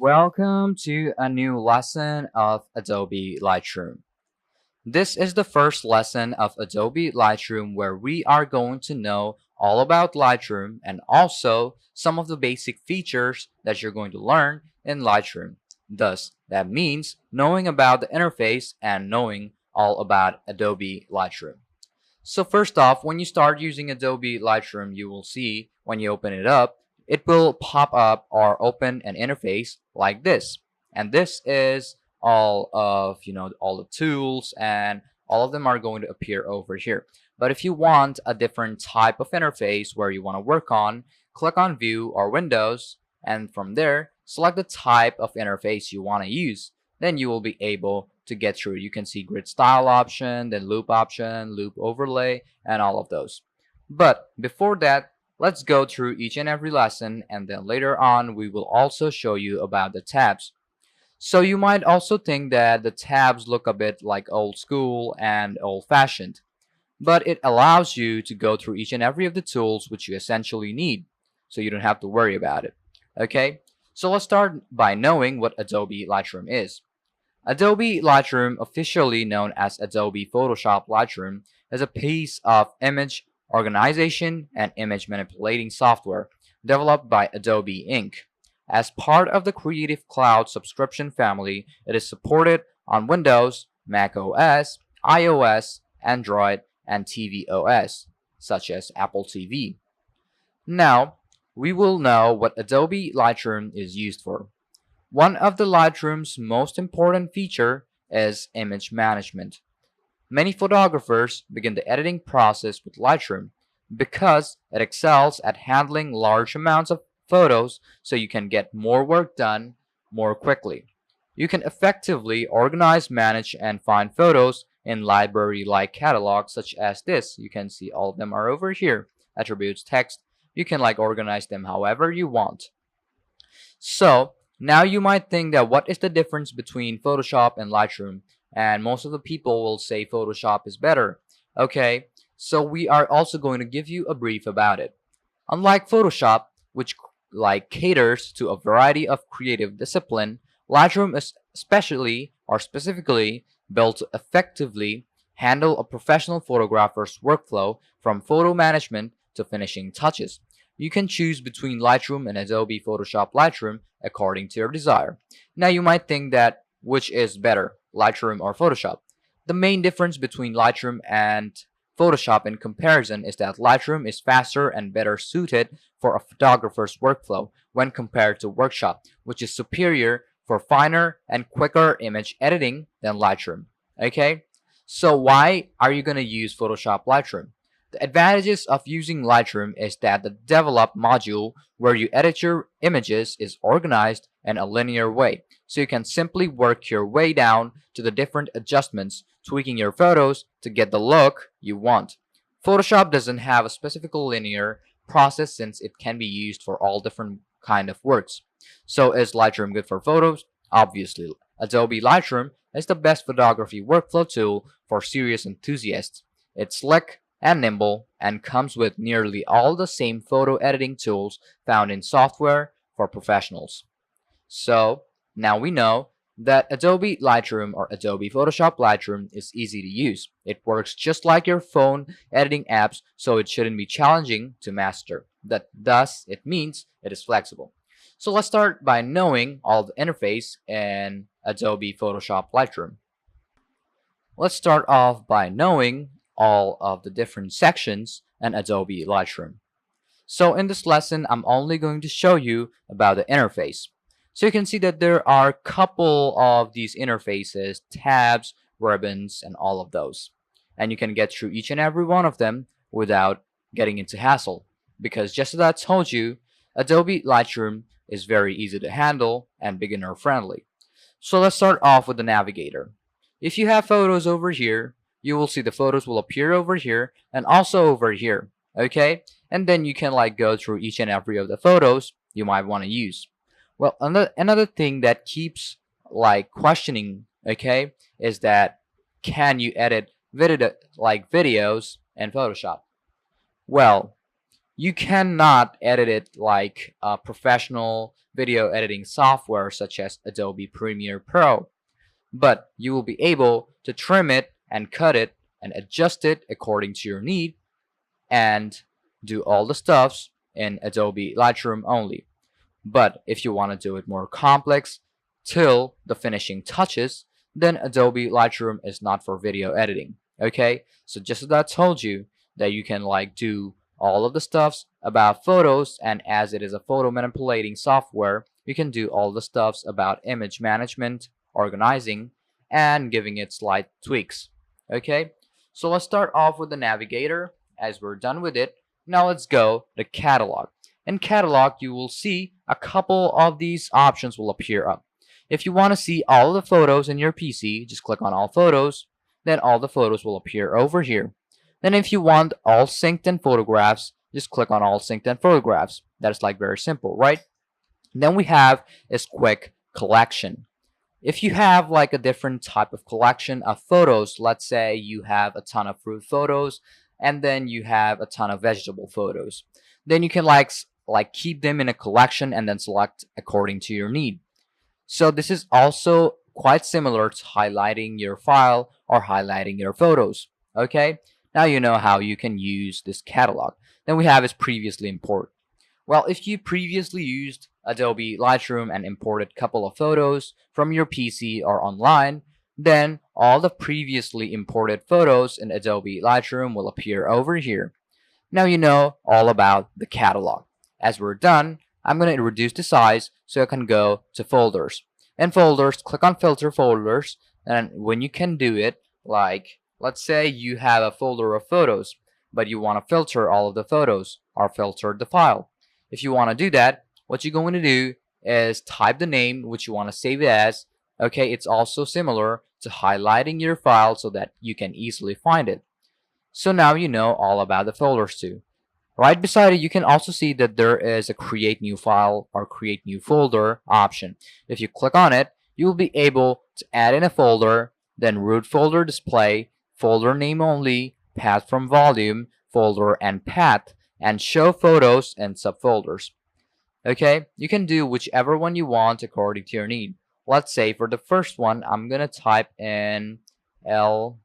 Welcome to a new lesson of Adobe Lightroom. This is the first lesson of Adobe Lightroom where we are going to know all about Lightroom and also some of the basic features that you're going to learn in Lightroom. Thus, that means knowing about the interface and knowing all about Adobe Lightroom. So first off, when you start using Adobe Lightroom, you will see when you open it up, it will pop up or open an interface like this. And this is all of, all the tools, and all of them are going to appear over here. But if you want a different type of interface where you want to work on, click on View or Windows, and from there, select the type of interface you want to use. Then you will be able to get through. You can see grid style option, then loop option, loop overlay, and all of those. But before that, let's go through each and every lesson, and then later on we will also show you about the tabs. So you might also think that the tabs look a bit like old school and old-fashioned, but it allows you to go through each and every of the tools which you essentially need, so you don't have to worry about it. Okay, so let's start by knowing what Adobe Lightroom is. Adobe Lightroom, officially known as Adobe Photoshop Lightroom, is a piece of image organization and image manipulating software developed by Adobe Inc. As part of the Creative Cloud subscription family, it is supported on Windows, Mac OS, iOS, Android, and tvOS, such as Apple TV. Now, we will know what Adobe Lightroom is used for. One of the Lightroom's most important feature is image management. Many photographers begin the editing process with Lightroom because it excels at handling large amounts of photos, so you can get more work done more quickly. You can effectively organize, manage, and find photos in library-like catalogs such as this. You can see all of them are over here. Attributes, text. You can organize them however you want. So now you might think that what is the difference between Photoshop and Lightroom? And most of the people will say Photoshop is better. Okay, so we are also going to give you a brief about it. Unlike Photoshop, which caters to a variety of creative discipline, Lightroom is specifically built to effectively handle a professional photographer's workflow from photo management to finishing touches. You can choose between Lightroom and Adobe Photoshop Lightroom according to your desire. Now you might think that which is better, Lightroom or Photoshop? The main difference between Lightroom and Photoshop in comparison is that Lightroom is faster and better suited for a photographer's workflow when compared to Workshop, which is superior for finer and quicker image editing than Lightroom. Okay, so why are you going to use Photoshop Lightroom? The advantages of using Lightroom is that the develop module where you edit your images is organized in a linear way, so you can simply work your way down to the different adjustments, tweaking your photos to get the look you want. Photoshop doesn't have a specific linear process since it can be used for all different kind of works. So is Lightroom good for photos? Obviously. Adobe Lightroom is the best photography workflow tool for serious enthusiasts. It's slick and nimble and comes with nearly all the same photo editing tools found in software for professionals. So now we know that Adobe Lightroom or Adobe Photoshop Lightroom is easy to use. It works just like your phone editing apps, so it shouldn't be challenging to master. Thus, it means it is flexible. So let's start by knowing all the interface in Adobe Photoshop Lightroom. Let's start off by knowing all of the different sections in Adobe Lightroom. So in this lesson, I'm only going to show you about the interface. So you can see that there are a couple of these interfaces, tabs, ribbons, and all of those. And you can get through each and every one of them without getting into hassle. Because just as I told you, Adobe Lightroom is very easy to handle and beginner friendly. So let's start off with the navigator. If you have photos over here, you will see the photos will appear over here and also over here. Okay? And then you can go through each and every of the photos you might want to use. Well, another thing that keeps questioning, okay, is that can you edit videos in Photoshop? Well, You cannot edit it like a professional video editing software such as Adobe Premiere Pro, but you will be able to trim it and cut it and adjust it according to your need and do all the stuffs in Adobe Lightroom only. But if you want to do it more complex till the finishing touches, then Adobe Lightroom is not for video editing. Okay, so just as I told you that you can like do all of the stuffs about photos, and as it is a photo manipulating software, you can do all the stuffs about image management, organizing, and giving it slight tweaks. Okay, so let's start off with the navigator. As we're done with it, now let's go to catalog. In catalog, you will see a couple of these options will appear up. If you want to see all the photos in your PC, just click on all photos, then all the photos will appear over here. Then if you want all synced in photographs, just click on all synced in photographs. That is like very simple, right? Then we have is quick collection. If you have like a different type of collection of photos, let's say you have a ton of fruit photos and then you have a ton of vegetable photos, then you can like keep them in a collection and then select according to your need. So this is also quite similar to highlighting your file or highlighting your photos. Okay, now you know how you can use this catalog. Then we have is previously import. Well, if you previously used Adobe Lightroom and imported a couple of photos from your PC or online, then all the previously imported photos in Adobe Lightroom will appear over here. Now you know all about the catalog. As we're done, I'm going to reduce the size so I can go to folders. In folders, click on filter folders, and when you can do it, like let's say you have a folder of photos, but you want to filter all of the photos or filter the file. If you want to do that, what you're going to do is type the name which you want to save it as. Okay, it's also similar to highlighting your file so that you can easily find it. So now you know all about the folders too. Right beside it, you can also see that there is a create new file or create new folder option. If you click on it, you will be able to add in a folder, then root folder display, folder name only, path from volume, folder and path, and show photos and subfolders. Okay, you can do whichever one you want according to your need. Let's say for the first one, I'm gonna type in LRT,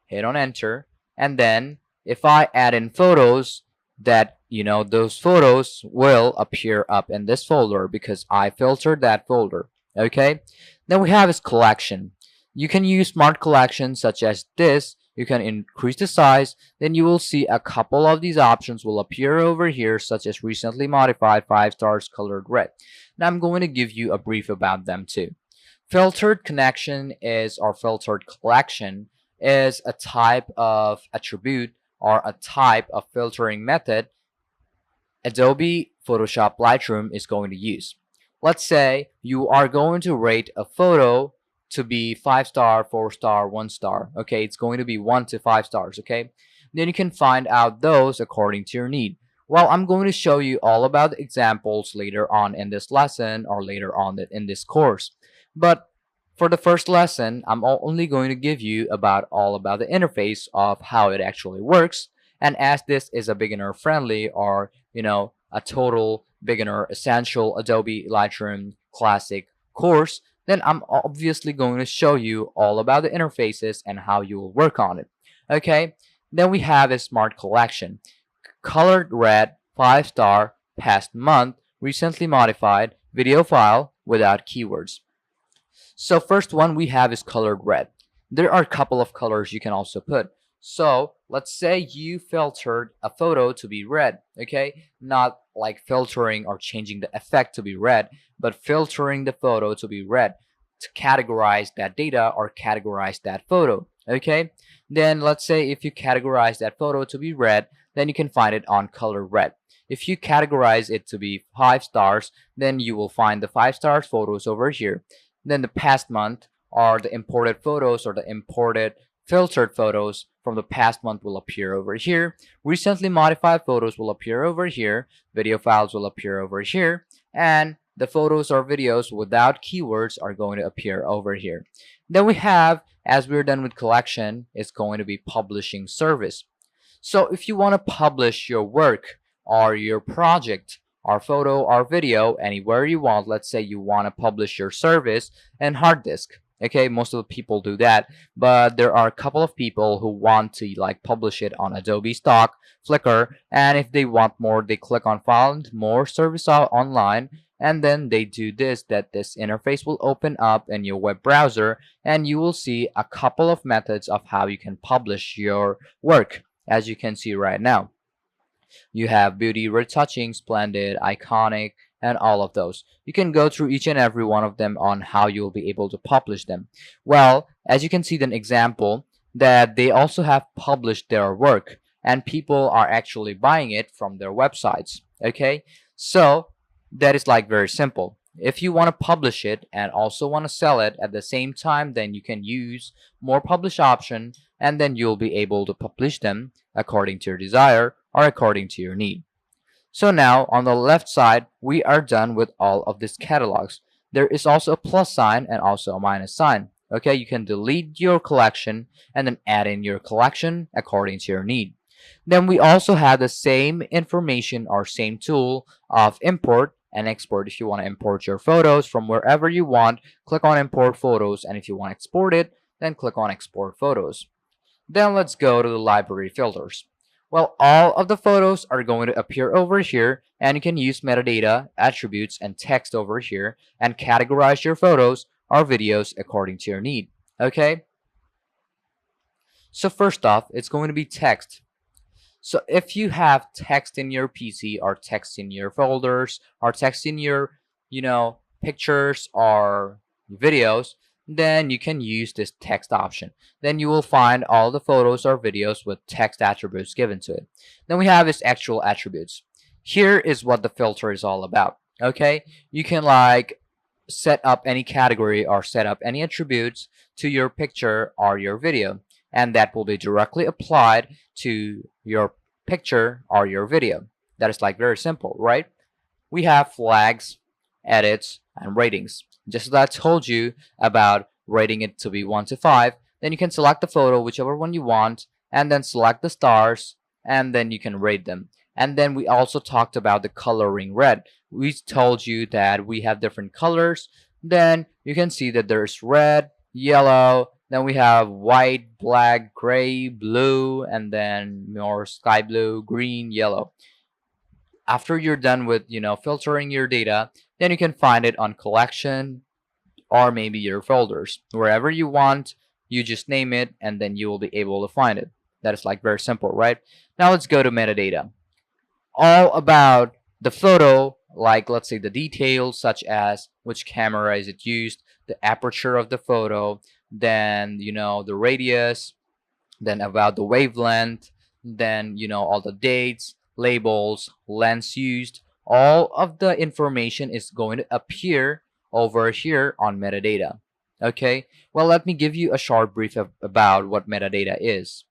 hit on enter, and then if I add in photos, that those photos will appear up in this folder because I filtered that folder. Okay, then we have is collection. You can use smart collections such as this. You can increase the size, then you will see a couple of these options will appear over here, such as recently modified 5 stars colored red. Now I'm going to give you a brief about them too. Filtered connection is, or filtered collection is a type of attribute or a type of filtering method Adobe Photoshop Lightroom is going to use. Let's say you are going to rate a photo to be 5 star, 4 star, 1 star. Okay, it's going to be 1 to 5 stars. Okay, then you can find out those according to your need. Well, I'm going to show you all about the examples later on in this lesson or later on in this course. But for the first lesson, I'm only going to give you all about the interface of how it actually works. And as this is a beginner friendly or a total beginner essential Adobe Lightroom Classic course, then I'm obviously going to show you all about the interfaces and how you will work on it. Okay, then we have a smart collection. Colored red, 5 star, past month, recently modified, video file without keywords. So first one we have is colored red. There are a couple of colors you can also put. So let's say you filtered a photo to be red, okay? Not like filtering or changing the effect to be red, but filtering the photo to be red to categorize that data or categorize that photo, okay? Then let's say if you categorize that photo to be red, then you can find it on color red. If you categorize it to be 5 stars, then you will find the 5 stars photos over here. Then the past month or the imported photos or the imported filtered photos from the past month will appear over here. Recently modified photos will appear over here. Video files will appear over here. And the photos or videos without keywords are going to appear over here. Then we have, as we're done with collection, it's going to be publishing service. So if you want to publish your work or your project or photo or video anywhere you want, let's say you want to publish your service and hard disk. Okay, most of the people do that, but there are a couple of people who want to like publish it on Adobe Stock, Flickr, and if they want more, they click on Find More Service Online, and then they do this, that this interface will open up in your web browser, and you will see a couple of methods of how you can publish your work, as you can see right now. You have beauty, retouching, splendid, iconic, and all of those. You can go through each and every one of them on how you'll be able to publish them. Well, as you can see, an example that they also have published their work and people are actually buying it from their websites. Okay, so that is like very simple. If you want to publish it and also want to sell it at the same time, then you can use more publish option, and then you'll be able to publish them according to your desire or according to your need. So now on the left side, we are done with all of these catalogs. There is also a plus sign and also a minus sign. Okay, you can delete your collection and then add in your collection according to your need. Then we also have the same information or same tool of import and export. If you want to import your photos from wherever you want, click on import photos, and if you want to export it, then click on export photos. Then let's go to the library filters. Well, all of the photos are going to appear over here, and you can use metadata, attributes, and text over here and categorize your photos or videos according to your need. Okay? So first off, it's going to be text. So if you have text in your PC or text in your folders or text in your, pictures or videos, then you can use this text option. Then you will find all the photos or videos with text attributes given to it. Then we have its actual attributes. Here is what the filter is all about. Okay, you can like set up any category or set up any attributes to your picture or your video, and that will be directly applied to your picture or your video. That is like very simple, right? We have flags, edits, and ratings. Just as I told you about rating it to be 1 to 5, then you can select the photo, whichever one you want, and then select the stars, and then you can rate them. And then we also talked about the coloring red. We told you that we have different colors. Then you can see that there's red, yellow, then we have white, black, gray, blue, and then more sky blue, green, yellow. After you're done with, filtering your data, then you can find it on collection or maybe your folders. Wherever you want, you just name it and then you will be able to find it. That is like very simple, right? Now let's go to metadata. All about the photo, like let's say the details such as which camera is it used, the aperture of the photo, then the radius, then about the wavelength, then all the dates, labels, lens used. All of the information is going to appear over here on metadata. Okay, well, let me give you a short brief about what metadata is.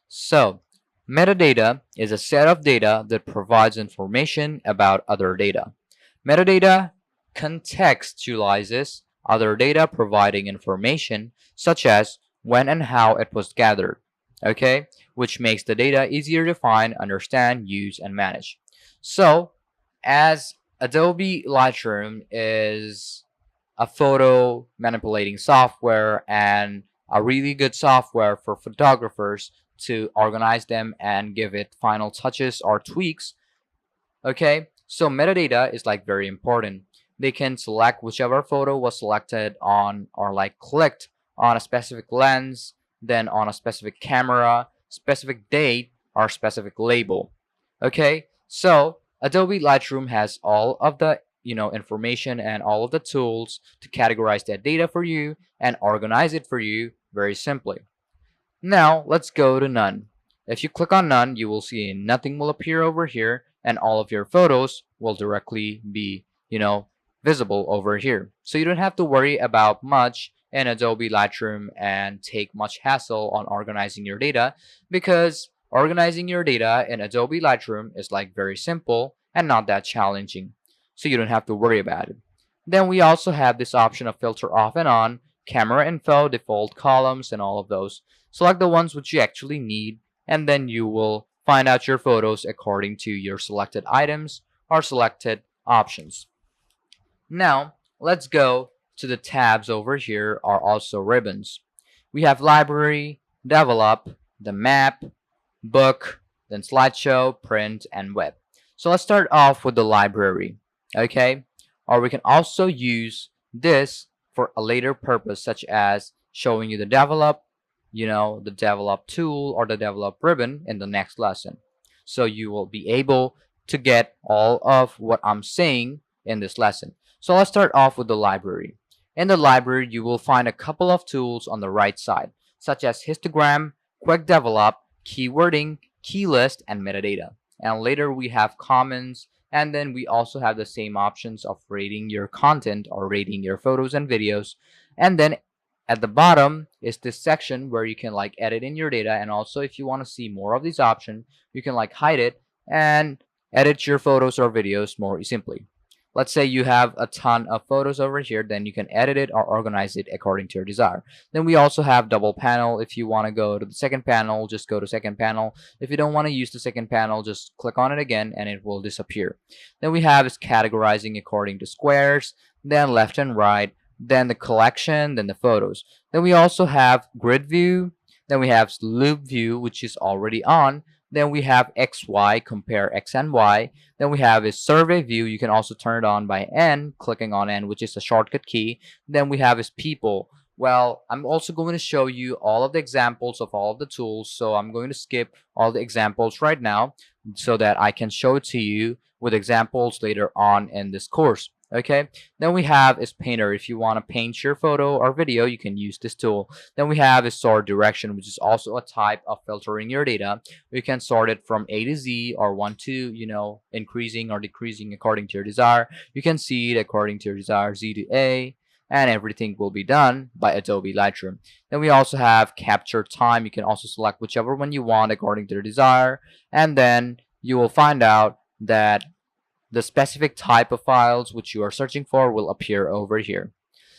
So metadata is a set of data that provides information about other data. Metadata contextualizes other data, providing information such as when and how it was gathered, okay, which makes the data easier to find, understand, use, and manage. So as Adobe Lightroom is a photo manipulating software and a really good software for photographers to organize them and give it final touches or tweaks, okay, so metadata is like very important. They can select whichever photo was selected on or like clicked on a specific lens, then on a specific camera, specific date, or specific label. Okay, so Adobe Lightroom has all of the information and all of the tools to categorize that data for you and organize it for you very simply. Now let's go to none. If you click on none, you will see nothing will appear over here and all of your photos will directly be visible over here. So you don't have to worry about much in Adobe Lightroom and take much hassle on organizing your data, because organizing your data in Adobe Lightroom is like very simple and not that challenging. So you don't have to worry about it. Then we also have this option of filter off and on, camera info, default columns, and all of those. Select the ones which you actually need and then you will find out your photos according to your selected items or selected options. Now, let's go to the tabs over here are also ribbons. We have library, develop, the map, book, then slideshow, print, and web. So let's start off with the library, okay? Or we can also use this for a later purpose, such as showing you the develop, the develop tool or the develop ribbon in the next lesson. So you will be able to get all of what I'm saying in this lesson. So let's start off with the library. In the library, you will find a couple of tools on the right side, such as histogram, quick develop, keywording, key list, and metadata. And later we have comments, and then we also have the same options of rating your content or rating your photos and videos. And then at the bottom is this section where you can like edit in your data, and also if you want to see more of these options, you can like hide it and edit your photos or videos more simply. Let's say you have a ton of photos over here, then you can edit it or organize it according to your desire. Then we also have double panel. If you want to go to the second panel, just go to second panel. If you don't want to use the second panel, just click on it again and it will disappear. Then we have is categorizing according to squares, then left and right, then the collection, then the photos. Then we also have grid view, then we have loop view, which is already on. Then we have XY, compare X and Y. Then we have a survey view. You can also turn it on by N, clicking on N, which is a shortcut key. Then we have is people. Well, I'm also going to show you all of the examples of all of the tools. So I'm going to skip all the examples right now so that I can show it to you with examples later on in this course. Okay, then we have is painter. If you want to paint your photo or video, you can use this tool. Then we have is sort direction, which is also a type of filtering your data. You can sort it from A to Z or 1 to, increasing or decreasing according to your desire. You can see it according to your desire, Z to A, and everything will be done by Adobe Lightroom. Then we also have capture time. You can also select whichever one you want according to your desire, and then you will find out that the specific type of files which you are searching for will appear over here.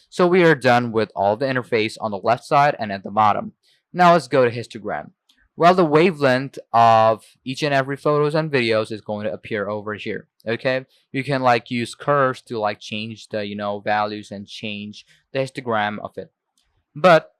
So we are done with all the interface on the left side and at the bottom. Now let's go to histogram. Well, the wavelength of each and every photos and videos is going to appear over here. Okay, you can like use curves to like change the values and change the histogram of it. But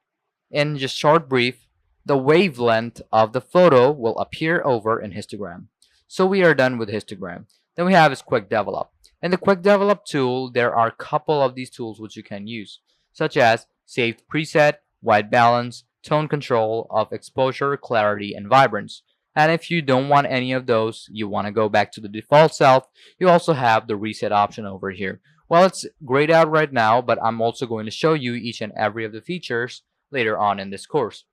in just short brief, the wavelength of the photo will appear over in histogram. So we are done with histogram. Then we have is quick develop. In the quick develop tool, there are a couple of these tools which you can use, such as saved preset, white balance, tone control of exposure, clarity, and vibrance. And if you don't want any of those, you want to go back to the default self, you also have the reset option over here. Well, it's grayed out right now, but I'm also going to show you each and every of the features later on in this course.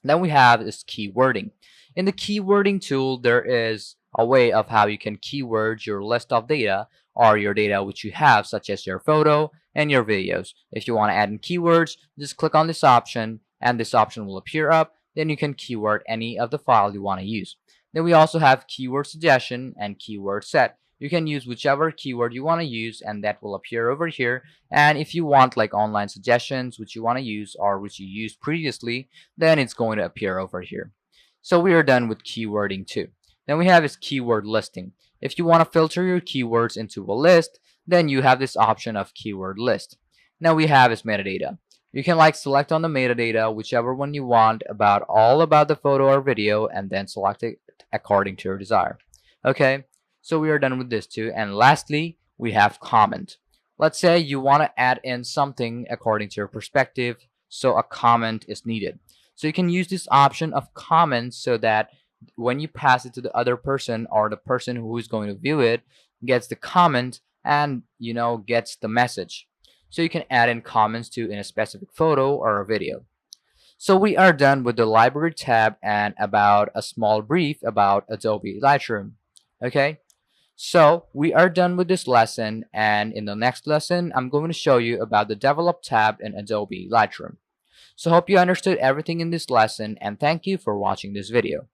Then we have is keywording. In the keywording tool, there is a way of how you can keyword your list of data or your data which you have, such as your photo and your videos. If you want to add in keywords, just click on this option and this option will appear up. Then you can keyword any of the file you want to use. Then we also have keyword suggestion and keyword set. You can use whichever keyword you want to use and that will appear over here. And if you want like online suggestions which you want to use or which you used previously, then it's going to appear over here. So we are done with keywording too. Then we have is keyword listing. If you want to filter your keywords into a list, then you have this option of keyword list. Now we have is metadata. You can like select on the metadata, whichever one you want about all about the photo or video, and then select it according to your desire. Okay, so we are done with this too. And lastly, we have comment. Let's say you want to add in something according to your perspective, so a comment is needed. So you can use this option of comments so that when you pass it to the other person or the person who is going to view it gets the comment and gets the message. So you can add in comments to in a specific photo or a video. So we are done with the library tab and about a small brief about Adobe Lightroom. Okay, so we are done with this lesson, and in the next lesson I'm going to show you about the develop tab in Adobe Lightroom. So hope you understood everything in this lesson, and thank you for watching this video.